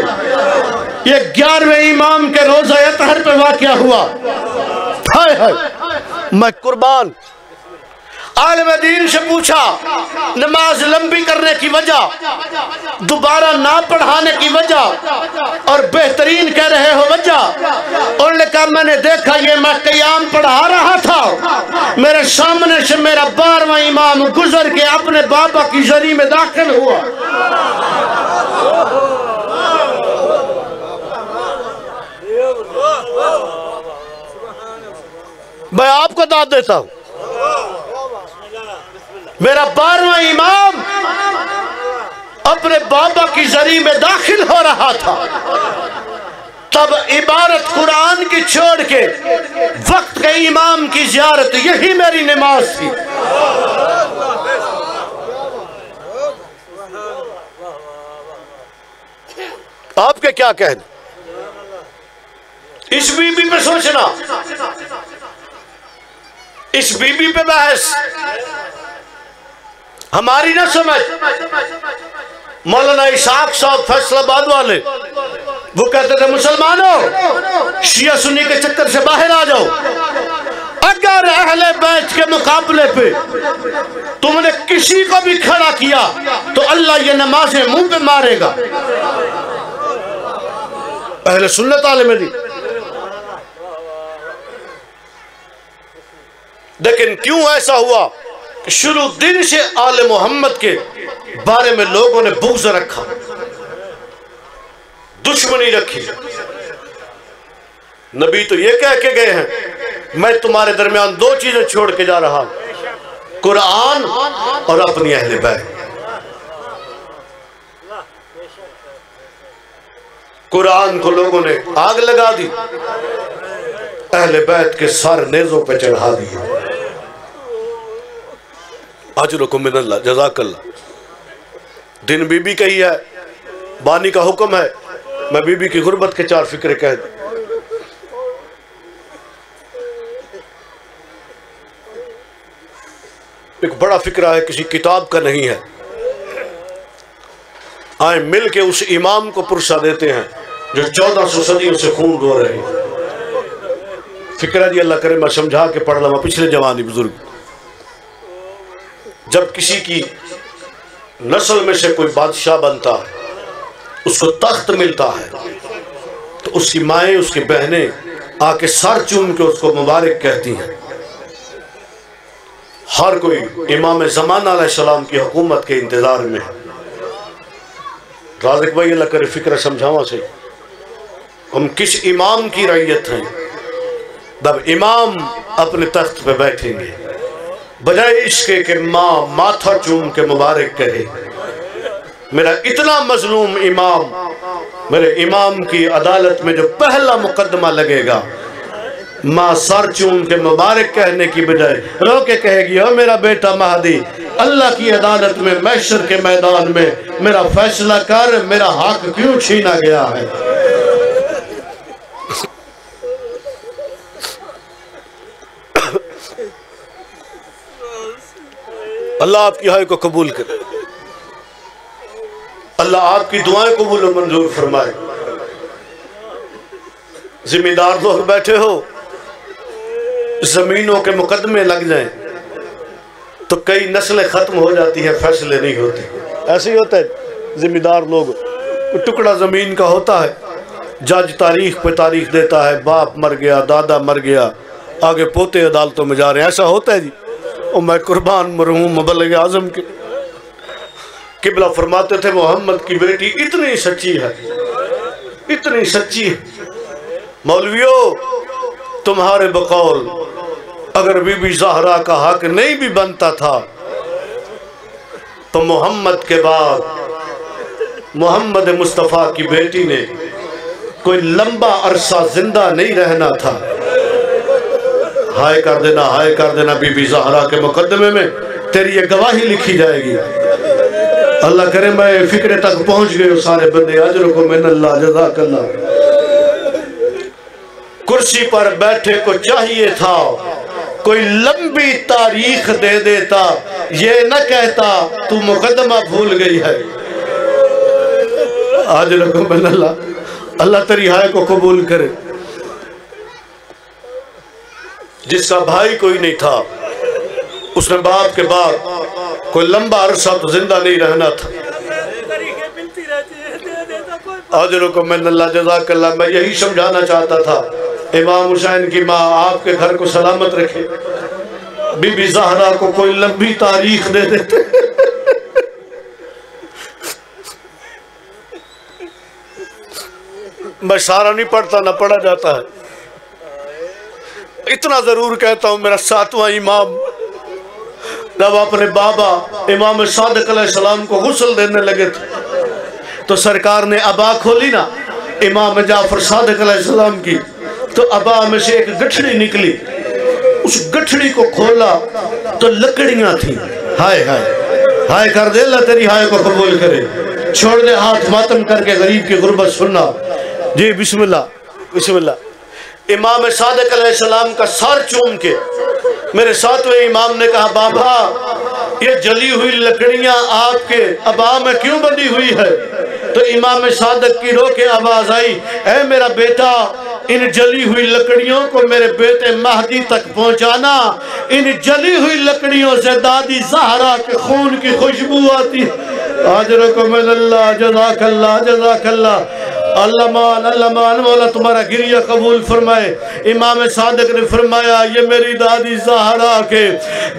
یہ 11ویں امام کے روزہ اطہر پہ واقعہ ہوا۔ ہائے ہائے، میں قربان عالم دین سے پوچھا نماز لمبی کرنے کی وجہ، دوبارہ نہ پڑھانے کی وجہ، اور بہترین کہہ رہے ہو وجہ؟ انہوں نے کہا میں نے دیکھا یہ میں قیام پڑھا رہا تھا، میرے سامنے سے میرا 12واں امام گزر کے اپنے بابا کی زری میں داخل ہوا۔ میں آپ کو داد دیتا ہوں، میرا 12واں امام اپنے بابا کی زری میں داخل ہو رہا تھا، تب عبارت قرآن کی چھوڑ کے وقت کے امام کی زیارت، یہی میری نماز تھی۔ آپ کے کیا کہنے؟ اس بی بی پہ سوچنا، اس بی بی پہ بحث ہماری نہ سمجھ۔ مولانا اسحاق صاحب فیصل آباد والے وہ کہتے تھے مسلمانوں شیعہ سنی کے چکر سے باہر آ جاؤ، اگر اہل بیت کے مقابلے پہ تم نے کسی کو بھی کھڑا کیا تو اللہ یہ نمازیں منہ پہ مارے گا۔ اہل سنت عالم دین، لیکن کیوں ایسا ہوا کہ شروع دن سے آل محمد کے بارے میں لوگوں نے بغض رکھا، دشمنی رکھی؟ نبی تو یہ کہہ کے گئے ہیں میں تمہارے درمیان 2 چیزیں چھوڑ کے جا رہا ہوں، قرآن اور اپنی اہل بیت۔ قرآن کو لوگوں نے آگ لگا دی، اہل بیت کے سر نیزوں پہ چڑھا دیے۔ اجرکم من اللہ، جزاک اللہ۔ دن بی بی کا ہی ہے، بانی کا حکم ہے، میں بی بی کی غربت کے 4 فکرے کہہ دوں۔ ایک بڑا فکرہ ہے، کسی کتاب کا نہیں ہے، آئیں مل کے اس امام کو پرسہ دیتے ہیں جو 1400 صدیوں سے خون رو رہے ہیں۔ فکرہ دی اللہ کرے میں سمجھا کے پڑھ لما پچھلے جوانی بزرگ، جب کسی کی نسل میں سے کوئی بادشاہ بنتا ہے، اس کو تخت ملتا ہے، تو اس کی مائیں، اس کی بہنیں آ کے سر چوم کے اس کو مبارک کہتی ہیں۔ ہر کوئی امام زمان علیہ السلام کی حکومت کے انتظار میں ہے۔ رازق بھائی اللہ کرے فکر سمجھاوا سے ہم کس امام کی رعیت ہیں؟ جب امام اپنے تخت پہ بیٹھیں گے، بجائے اس کے ماں ماتھا چوم کے مبارک کہے میرا اتنا مظلوم امام، میرے امام کی عدالت میں جو پہلا مقدمہ لگے گا، ماں سر چوم کے مبارک کہنے کی بجائے رو کے کہے گی، او میرا بیٹا مہدی، اللہ کی عدالت میں محشر کے میدان میں میرا فیصلہ کر، میرا حق کیوں چھینا گیا ہے؟ اللہ آپ کی ہائے کو قبول کرے، اللہ آپ کی دعائیں قبول و منظور فرمائے۔ ذمہ دار لوگ بیٹھے ہو، زمینوں کے مقدمے لگ جائیں تو کئی نسلیں ختم ہو جاتی ہیں، فیصلے نہیں ہوتے۔ ایسے ہی ہوتا ہے، ذمہ دار لوگ، ٹکڑا زمین کا ہوتا ہے، جج تاریخ پہ تاریخ دیتا ہے، باپ مر گیا، دادا مر گیا، آگے پوتے عدالتوں میں جا رہے ہیں، ایسا ہوتا ہے جی۔ اور میں قربان مرحوم مبلغ اعظم کے قبلہ فرماتے تھے محمد کی بیٹی اتنی سچی ہے، اتنی سچی ہے، مولویو تمہارے بقول اگر بی بی زہرا کا حق نہیں بھی بنتا تھا تو محمد کے بعد محمد مصطفیٰ کی بیٹی نے کوئی لمبا عرصہ زندہ نہیں رہنا تھا۔ ہائے کر دینا بی بی زہرا کے مقدمے میں تیری یہ گواہی لکھی جائے گی۔ اللہ کرے میں فکر تک پہنچ گئے سارے بندے، اجرکم من اللہ، جزاک اللہ۔ کرسی پر بیٹھے کو چاہیے تھا کوئی لمبی تاریخ دے دیتا، یہ نہ کہتا تو مقدمہ بھول گئی ہے۔ اجرکم من اللہ، اللہ تیری ہائے کو قبول کرے۔ جس کا بھائی کوئی نہیں تھا، اس نے باپ کے بعد کوئی لمبا عرصہ تو زندہ نہیں رہنا تھا۔ اجرکم من اللہ، جزاک اللہ۔ میں یہی سمجھانا چاہتا تھا، امام حسین کی ماں آپ کے گھر کو سلامت رکھے، بی بی زہرا کو کوئی لمبی تاریخ دے دیتے۔ میں سارا نہیں پڑھتا، نہ پڑھا جاتا ہے، اتنا ضرور کہتا ہوں، میرا ساتواں امام جب اپنے بابا امام صادق علیہ السلام کو غسل دینے لگے تھے تو سرکار نے ابا کھولی نا امام جعفر صادق علیہ السلام کی، تو ابا میں سے ایک گٹھڑی نکلی، اس گٹھڑی کو کھولا تو لکڑیاں تھیں۔ ہائے ہائے ہائے کر دے، اللہ تیری ہائے کو قبول کرے۔ چھوڑ دے ہاتھ ماتم کر کے غریب کی غربت سننا۔ جی بسم اللہ بسم اللہ۔ امام صادق علیہ السلام کا سر چوم کے میرے ساتویں امام نے کہا، بابا یہ جلی ہوئی لکڑیاں آپ کے ابا میں کیوں بندھی ہوئی ہے؟ تو امام صادق کی رو کے آواز آئی، اے میرا بیٹا، ان جلی ہوئی لکڑیوں کو میرے بیٹے مہدی تک پہنچانا، ان جلی ہوئی لکڑیوں سے دادی زہرا کے خون کی خوشبو آتی۔ اجرکم من اللہ، جزاک اللہ، جزاک اللہ۔ اللہ مان مولا تمہارا گریہ قبول فرمائے۔ امام صادق نے فرمایا، یہ میری دادی زہرا کے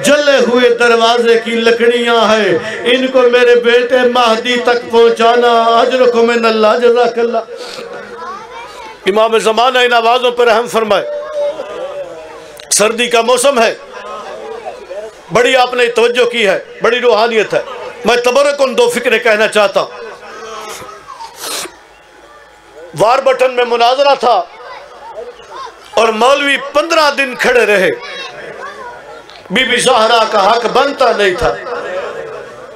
جلے ہوئے دروازے کی لکڑیاں ہیں، ان کو میرے بیٹے مہدی تک پہنچانا۔ اجرکم من اللہ، جزاک اللہ۔ امام زمانہ ان آوازوں پر رحم فرمائے۔ سردی کا موسم ہے، بڑی آپ نے توجہ کی ہے، بڑی روحانیت ہے۔ میں تبرکن دو فکریں کہنا چاہتا ہوں۔ وار بٹن میں مناظرہ تھا اور مولوی 15 دن کھڑے رہے، بی بی زہرا کا حق بنتا نہیں تھا۔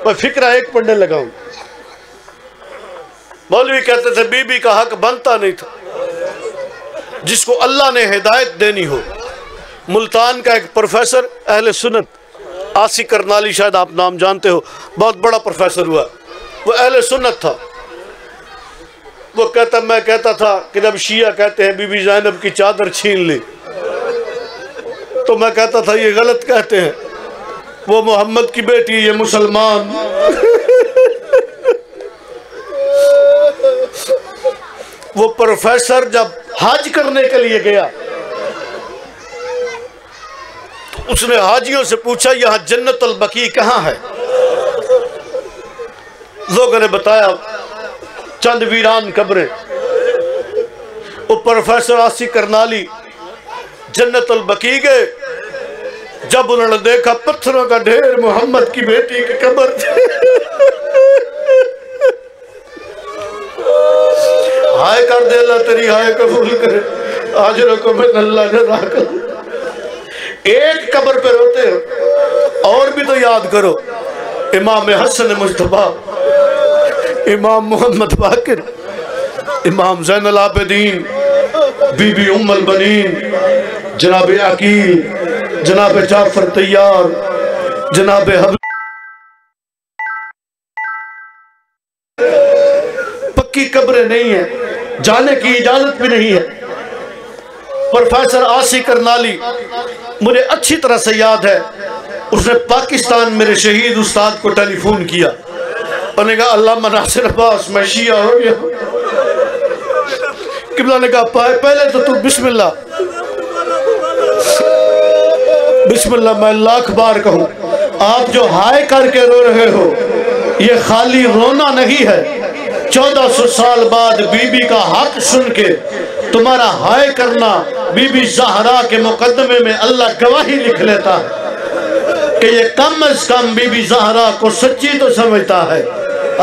میں فکرہ ایک پڑھنے لگا ہوں، مولوی کہتے تھے بی بی کا حق بنتا نہیں تھا۔ جس کو اللہ نے ہدایت دینی ہو، ملتان کا ایک پروفیسر اہل سنت، آسی کرنالی، شاید آپ نام جانتے ہو، بہت بڑا پروفیسر ہوا، وہ اہل سنت تھا۔ وہ کہتا، میں کہتا تھا کہ جب شیعہ کہتے ہیں بی بی زینب کی چادر چھین لی، تو میں کہتا تھا یہ غلط کہتے ہیں، وہ محمد کی بیٹی، یہ مسلمان۔ وہ پروفیسر جب حج کرنے کے لیے گیا تو اس نے حاجیوں سے پوچھا، یہاں جنت البقیع کہاں ہے؟ لوگوں نے بتایا چند ویران قبریں۔ وہ پروفیسر آسی کرنالی جنت البقیع گئے، جب انہوں نے دیکھا پتھروں کا ڈھیر محمد کی بیٹی کی قبر تھی، ہائے کر دے اللہ تیری ہائے قبول کرے، آجروں کو من اللہ جزا کر۔ ایک قبر پہ روتے ہو، اور بھی تو یاد کرو، امام حسن مجتبیٰ، امام محمد باقر، امام زین العابدین، بی بی ام البنین، جناب عقیل، جناب جعفر طیار، جناب حبیب، پکی قبریں نہیں ہیں، جانے کی اجازت بھی نہیں ہے۔ پروفیسر آسی کرنالی مجھے اچھی طرح سے یاد ہے، اس نے پاکستان میرے شہید استاد کو ٹیلی فون کیا، انہوں نے کہا علامہ ناصر عباس میں شیعہ ہو گیا۔ قبلہ نے کہا پہلے تو بسم اللہ، بسم اللہ میں لاکھ بار کہوں، آپ جو ہائے کر کے رو رہے ہو یہ خالی رونا نہیں ہے، 1400 سال بعد بی بی کا حق سن کے تمہارا ہائے کرنا بی بی زہرا کے مقدمے میں اللہ گواہی لکھ لیتا ہے کہ یہ کم از کم بی بی زہرا کو سچی تو سمجھتا ہے۔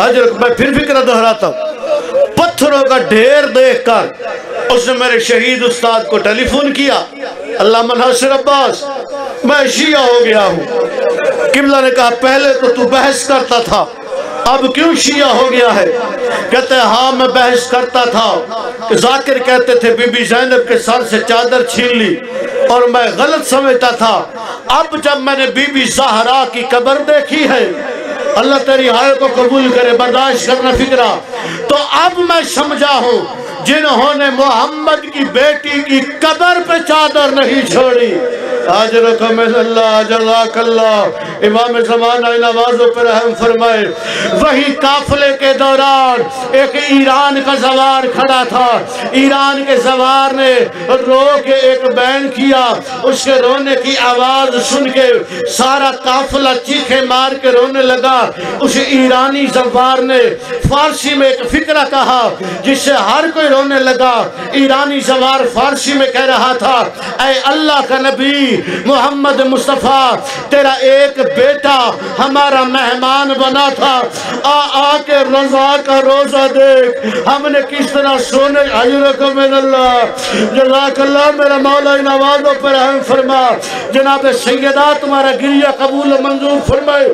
آج میں پھر فکرہ دہراتا ہوں، پتھروں کا ڈھیر دیکھ کر اس نے میرے شہید استاد کو ٹیلی فون کیا، علامہ ناصر عباس میں شیعہ ہو گیا ہوں۔ قبلہ نے کہا پہلے تو بحث کرتا تھا، اب کیوں شیعہ ہو گیا ہے؟ کہتے ہیں ہاں میں بحث کرتا تھا کہ ذاکر کہتے تھے بی بی زینب کے سر سے چادر چھین لی اور میں غلط سمجھتا تھا، اب جب میں نے بی بی زہرا کی قبر دیکھی ہے، اللہ تیری ہائے کو قبول کرے، برداشت کرنا فکرہ، تو اب میں سمجھا ہوں جنہوں نے محمد کی بیٹی کی قبر پہ چادر نہیں چھوڑی، آجرکم اللہ جزاک اللہ، امام زمانہ ان آوازوں پر رحم فرمائے۔ وہی قافلے کے دوران ایک ایران کا زوار کھڑا تھا، ایران کے زوار نے رو کے ایک بیان کیا، اس کے رونے کی آواز سن کے سارا قافلہ چیخے مار کے رونے لگا۔ اس ایرانی زوار نے فارسی میں ایک فکرہ کہا جس سے ہر کوئی رونے لگا۔ ایرانی زوار فارسی میں کہہ رہا تھا، اے اللہ کا نبی محمد مصطفیٰ، تیرا ایک بیٹا ہمارا مہمان بنا تھا، آ کے رضا کا روزہ دیکھ، ہم نے کس طرح سونے، اجرکم من اللہ جزاک اللہ، میرا مولا ان آوازوں پر رحم فرما۔ جناب سیدہ تمہارا گریہ قبول و منظور فرمائے۔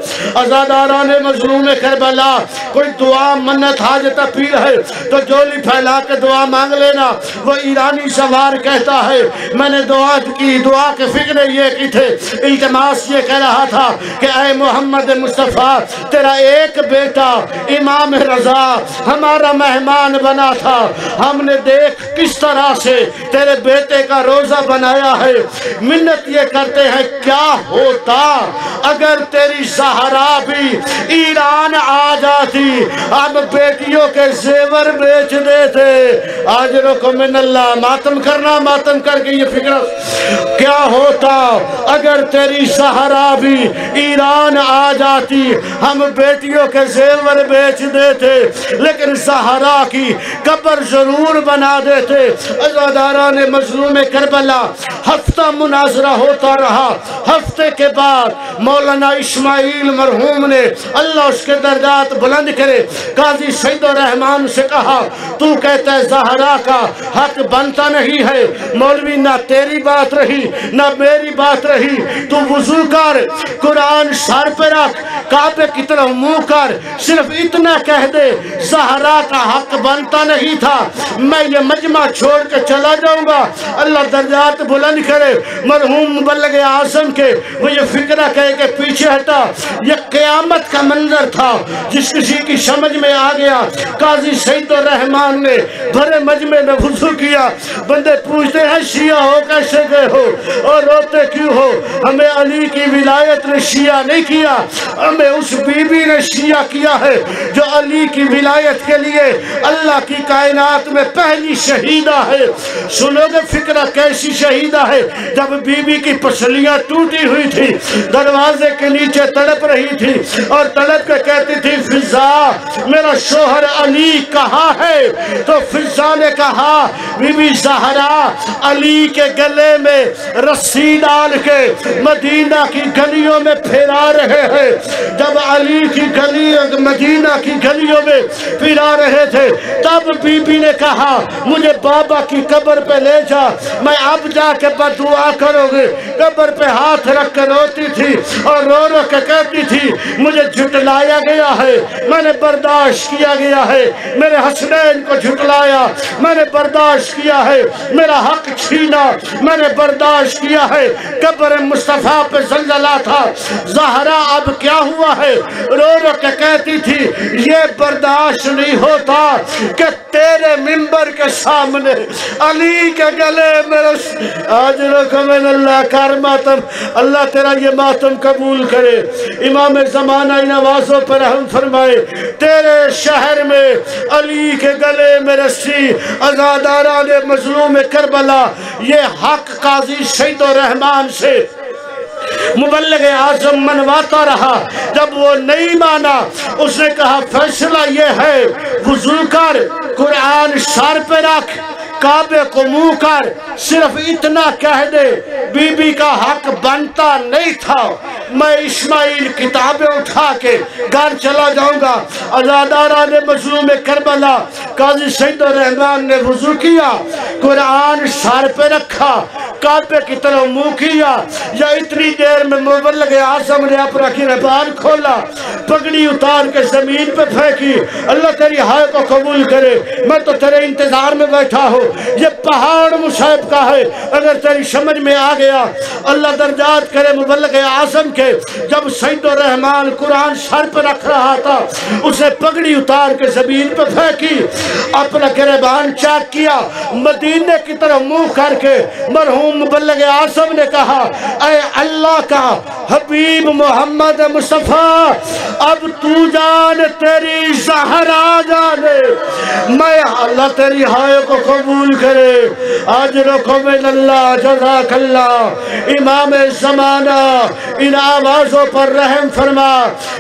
آزاداران مظلوم کربلا، کوئی دعا منت حاجتہ پیر ہے تو جولی پھیلا کے دعا مانگ لینا۔ وہ ایرانی سوار کہتا ہے میں نے دعا کی، دعا کے فکر یہ کی تھے، التماس یہ کہہ رہا تھا کہ اے محمد مصطفیٰ، تیرا ایک بیٹا امام رضا ہمارا مہمان بنا تھا، ہم نے دیکھ کس طرح سے تیرے بیٹے کا روزہ بنایا ہے، منت یہ کرتے ہیں کیا ہوتا اگر تیری زہرا بھی ایران آ جاتی، ہم بیٹیوں کے زیور بیچ دیتے۔ آجرکم من اللہ، ماتم کرنا، ماتم کر کے یہ فکر کیا ہوتا اگر تیری زہرا بھی ایران آ جاتی، ہم بیٹیوں کے زیور بیچ دیتے، لیکن زہرا کی قبر ضرور بنا دیتے۔ عزاداران مظلوم کربلا، ہفتہ مناظرہ ہوتا رہا، ہفتے کے بعد مولانا اسماعیل مرحوم نے اللہ اس کے درجات بلند کرے، قاضی سید الرحمن سے کہا تو کہتا ہے زہرا کا حق بنتا نہیں ہے، مولوی نہ تیری بات رہی نہ میری بات رہی، تو وضو کر، قرآن سر پہ رکھ، کعبے کی طرف منہ کر، صرف اتنا کہہ دے زہرا کا حق بنتا نہیں تھا، میں یہ مجمع چھوڑ کے چلا جاؤں گا۔ اللہ درجات بلند کرے مرحوم مبلغ اعظم کے، وہ یہ فکرہ کہے کہ پیچھے ہٹا، یہ قیامت کا منظر تھا جس کسی کی سمجھ میں آ گیا۔ قاضی سید الرحمن نے بھرے مجمع میں وضو کیا، بندے پوچھتے ہیں شیعہ ہو کیسے گئے ہو اور روتے کیوں ہو؟ ہمیں علی کی ولایت نے شیعہ نہیں کیا، ہمیں اس بی بی نے شیعہ کیا ہے جو علی کی ولایت کے لیے اللہ کی کائنات میں پہلی شہیدہ ہے۔ سنو گے فکرہ کیسی شہیدہ ہے؟ جب بی بی کی پسلیاں ٹوٹی ہوئی تھی، دروازے کے نیچے تڑپ رہی تھی اور تڑپ کے کہتی تھی فضا میرا شوہر علی کہاں ہے؟ تو فضا نے کہا بی بی زہرا علی کے گلے میں رسی ڈال کے مدینہ کی گلیوں میں پھیرا رہے ہیں۔ جب علی کی گلی مدینہ کی گلیوں میں پھیرا رہے تھے تب بی بی نے کہا مجھے بابا کی قبر پہ لے جا، میں اب جا کے بدعا کروں گی۔ قبر پہ ہاتھ رکھ کر روتی تھی اور رو رو کے کہتی تھی مجھے جھٹلایا گیا ہے، میں نے برداشت کیا گیا ہے، میرے حسنین کو جھٹلایا، میں نے برداشت کیا ہے، میرا حق چھینا، میں نے برداشت کیا ہے۔ قبر مصطفیٰ پہ زلزلہ تھا، زہرا اب کیا ہوا ہے؟ رو رو کے کہتی تھی یہ برداشت نہیں ہوتا کہ تیرے منبر کے سامنے علی کے گلے میں آج رکھو من اللہ کر ماتم، اللہ تیرا یہ ماتم قبول کرے۔ امام زمانہ ان آوازوں پر رحم فرمائے، تیرے شہر میں علی کے گلے میں رسی، عزاداران مظلوم کربلا، یہ حق قاضی سید الرحمن سے مبلغ اعظم منواتا رہا۔ جب وہ نہیں مانا اس نے کہا فیصلہ یہ ہے وضو کر، قرآن سر پہ رکھ، کعبے کو منہ کر، صرف اتنا کہہ دے بی بی کا حق بنتا نہیں تھا، میں اسماعیل کتابیں اٹھا کے گھر چلا جاؤں گا۔ عزاداران مظلوم کربلا قاضی سید الرحمن نے وضو کیا، قرآن سر پہ رکھا، کعبے کی طرف منہ کیا، یا اتنی دیر میں مبلغ اعظم نے اپنا گریبان کھولا، پگڑی اتار کے زمین پہ پھینکی۔ اللہ تیری ہائے کو قبول کرے، میں تو تیرے انتظار میں بیٹھا ہوں، یہ پہاڑ مصعب کا ہے، اگر تیری سمجھ میں آ گیا اللہ درجات کرے مبلغ اعظم کے۔ جب سید الرحمن قرآن سر پہ رکھ رہا تھا اسے پگڑی اتار کے زمین پہ پھینکی، اپنا گریبان چاک کیا، مدینے کی طرف منہ کر کے مرحوم مبلغ اعظم نے کہا اے اللہ کا حبیب محمد مصطفیٰ، اب تو جان تیری زہرا جانے، میں اللہ تیری ہائے کو قبول کرے۔ آج رکھو من اللہ جزاک اللہ۔ امام زمانہ ان آوازوں پر رحم فرما۔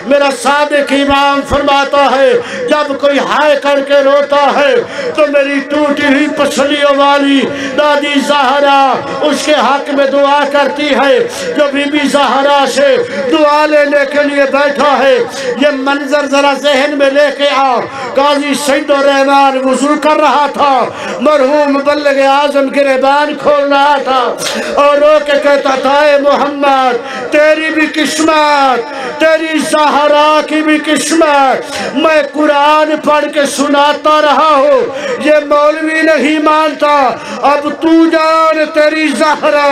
میرا صادق امام فرماتا ہے جب کوئی ہائے کر کے روتا ہے تو میری ٹوٹی ہوئی پسلیوں والی دادی زہرا اس کے حق میں دعا کرتی ہے۔ جو بی بی زہرا سے دعا لینے کے لیے بیٹھا ہے، یہ منظر ذرا ذہن میں لے کے آ۔ قاضی سید الرحمن وضو کر رہا تھا، مرحوم مبلغ اعظم گریبان کھول رہا تھا اور رو کے کہتا تھا اے محمد تیری بھی قسمت، تیری زہرا کی بھی قسمت، میں قرآن پڑھ کے سناتا رہا ہوں، یہ مولوی نہیں مانتا، اب تو جان تیری زہرا۔